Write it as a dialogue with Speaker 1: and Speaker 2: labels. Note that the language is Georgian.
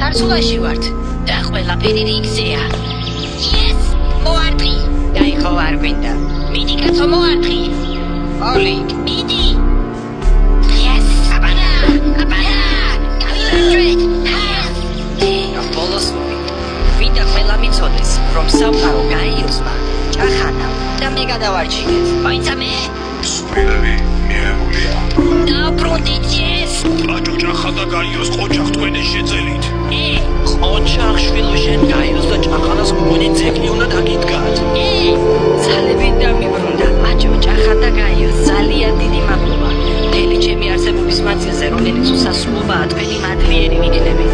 Speaker 1: Tarsuvashi vart. Da ყველაფერი რიგზეა. Yes, მოარტყი. დაიხო არ გვინდა. მიდი კაცო მოარტყი. Oli, მიდი. Yes, აბანა. ბოლოს ვინდა ყველა მიცოდეს, რომ სამყარო გაიოსმა, ჭახანა და მე გადავარჩინეთ. მაინც მე
Speaker 2: სულელები მიიღულია.
Speaker 1: დაბრუნდით.
Speaker 2: ჭახა და გაიოს ყოჩახ თქვენეს შეძელით.
Speaker 3: ყოჩახ შვილო შენ გაიოს და ჭახანას მგონი ძეგლი უნდა დაგიდგათ.
Speaker 1: ძალებით დამიბრუნდა. მაჩო ჭახა და გაიოს ძალიან დიდი მადლობა. მთელი ჩემი არსებობის მანძილზე, რომელიც უსასრულობაა, თქვენი მადლიერი ვიქნები.